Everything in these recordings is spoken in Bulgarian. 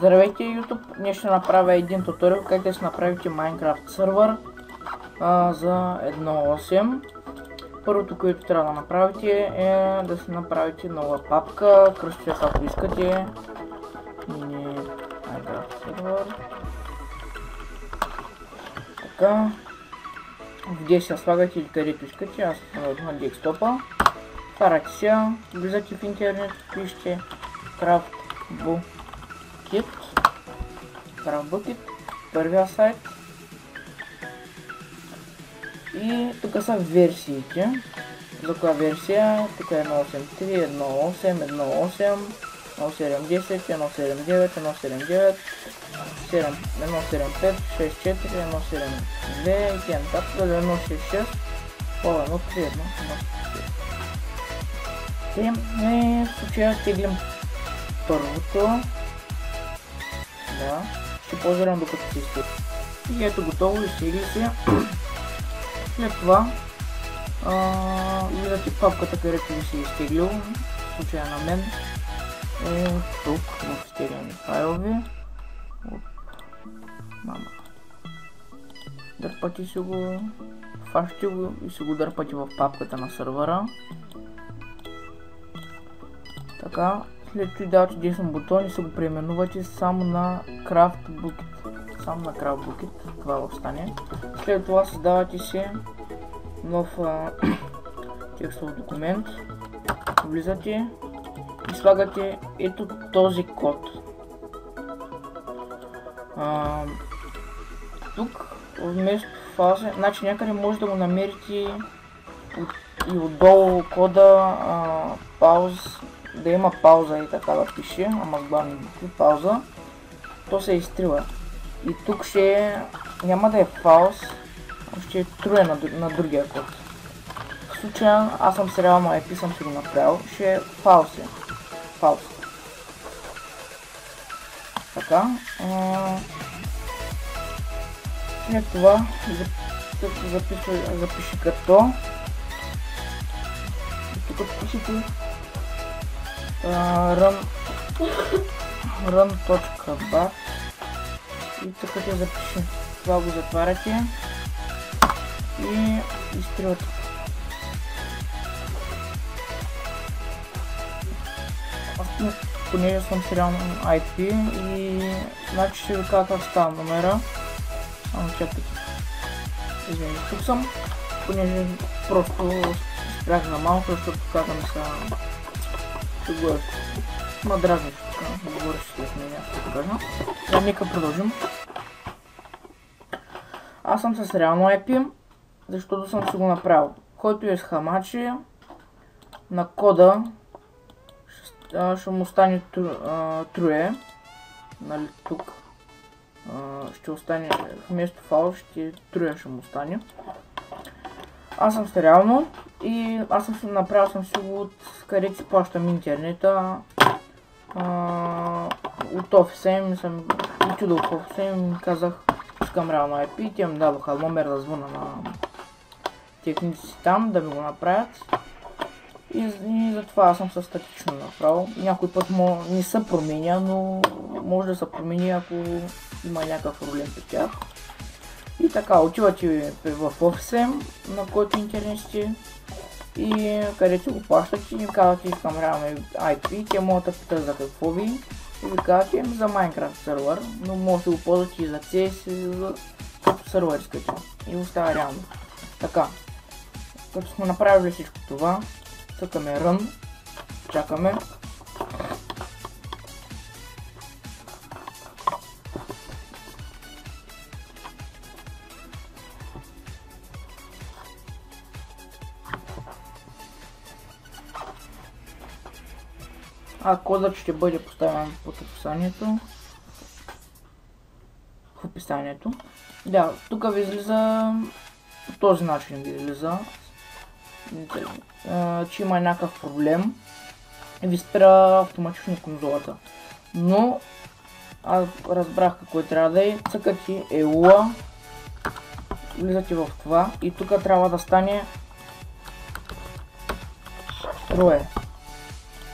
Здравейте YouTube, днес ще направя един туториал как да си направите Minecraft сервер за 1.8. Първото, което трябва да направите е да си направите нова папка, кръстите ако искате. Minecraft сервер. Така. В се слагате или където искате, аз на десктопа. Отваряте се, влизате в интернет, пишете CraftBucket, първия сайт. И тук са версиите. За коя версия? Тук е 1.8.3, 1.8, 1.8, 1.7.10, 1.7.9, 1.7.9, 1.7.5, 6.4, 1.7.2 и т.н. 1.6.6, 1.3, 1.6. В случая теглим първото. Да. Ще ползвам докато се изтегли. И ето готово, изтегли се. След това влизате папката, където ви се изтеглил. В случая на мен е тук в изтеглени файлове. Дърпате си го, фащате го и си го дърпате в папката на сервера. Така, след това давате десен бутон и се го преименувате само на CraftBucket. Само на CraftBucket, това в стане. След това създавате си нов текстов документ. Влизате и слагате ето този код. Тук вместо фазе, значи някъде може да го намерите и отдолу кода пауз, да има пауза и така да пише, ама с главни букви пауза, то се изтрива. И тук няма да е пауз, ще е труе на другия код. В случая аз съм сериално IP, съм си го направил, ще е пауз. Така. След това запиши като. И тук пишете run.bat и тук ще запиши. Това го затваряте и изтривате. Аз понеже съм сериално IP и значи ще ви кажа как става номера. Само чакайте. Извинете, тук съм, понеже просто спрях за малко, защото казвам се говориш. Ма дразниш тук, говориш след мен, аз да кажа. Нека продължим. Аз съм с реално IP, защото съм си го направил. Който е с хамачи, на кода ще му стане true, нали тук. Ще остане вместо файл, true ще му стане. Аз съм стериално и аз съм си направил си го от където си плащам интернета. От офиса им съм отидал в офиса им и казах, искам реално IP и те ми дадоха номер да звъна на техници си там да ми го направят. И затова аз съм със статично направил. Някой път не се променя, но може да се промени, ако има някакъв проблем при тях. И така, отивате в офиса, на който интернет сте и където го плащате и казвате, искам реално IP, те могат да питат за какво ви и ви казвате за Minecraft сервер, но може да го ползвате и за CS и за като сервер искате и остава реално. Така, като сме направили всичко това, цъкаме Run, чакаме. А кодът ще бъде поставен под описанието. В описанието. Да, тук ви излиза по този начин ви излиза. Че има някакъв проблем и ви спира автоматично конзолата. Но аз разбрах какво трябва да е. Цъкате EUA, влизате в това и тук трябва да стане true.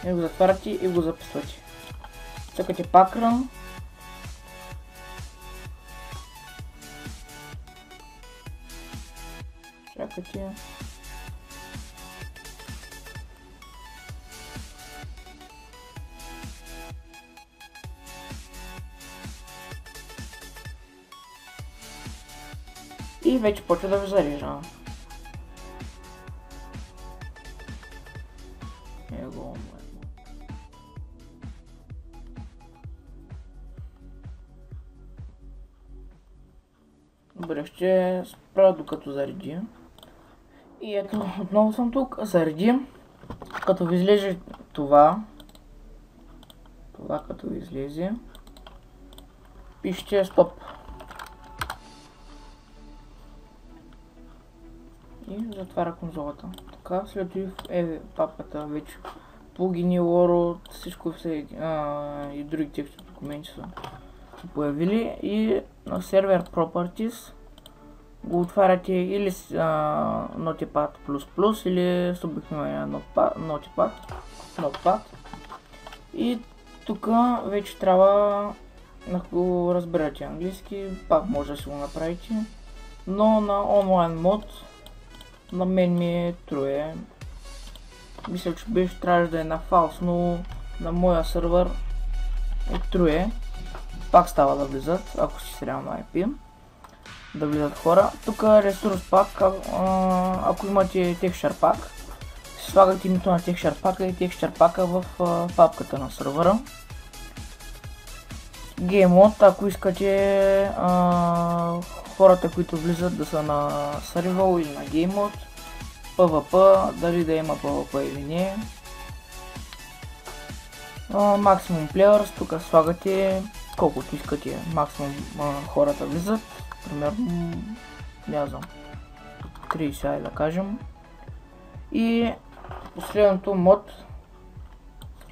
И го затваряте и го записвате. Цъкате пак Run чакайте. И вече почва да ви зарежда. Его. Добре, ще спра докато зареди. И ето, отново съм тук, зареди. Като ви излезе това като ви излезе, пишете стоп. И затваря конзолата. Така, след това папката вече плагини, лоро, всичко и други текстови документи са се появили. И на сервер Properties го отваряте или с Notepad++ или с обикновения Notepad. И тук вече трябва, ако разберете английски, пак може да си го направите, но на онлайн мод на мен ми е трue. Мисля, че трябваше да е на false, но на моя сервер е true. Пак става да влизат, ако си срям на IP. Да влизат хора. Тук ресурс пак, ако имате texture pack, си слагате името на texture pack и texture pack в папката на сервера. Game mode, ако искате хората, които влизат да са на survival или на Game mode. PvP, дали да има PvP или не. Maximum players, тук слагате колкото искате максимум хората влизат. Примерно, не знам, 30 да кажем. И последното мод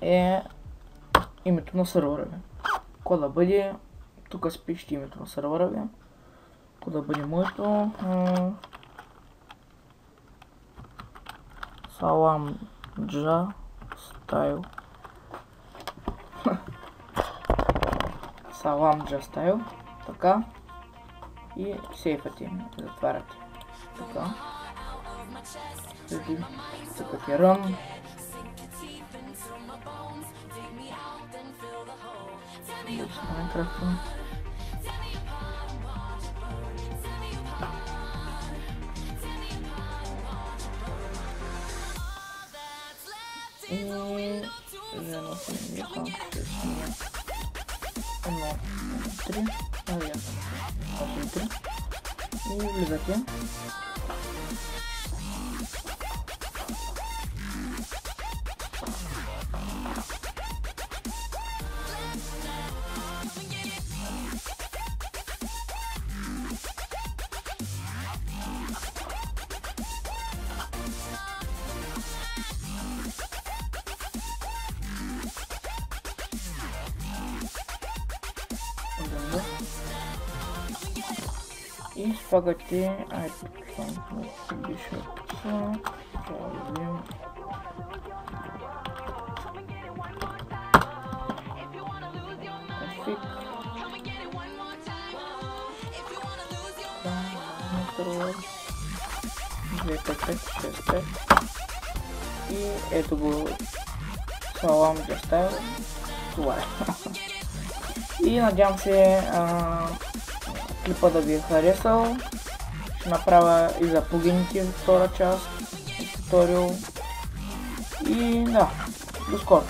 е името на сервера ви. Кога да бъде, тук си пишете името на сервера ви. Кога да бъде моето. Salamja Style. Salamja Style. Така. И сейфате, затваряте. Така. Следи, цъкате Run. И едно си викам, ще снимя 1, 3, ясно, 8, 3 и влизате. И слагате и ето го Salamja Style. Това е. И надявам се клипа да ви е харесал. Ще направя и за плагините втора част, туториал. И да, до скоро!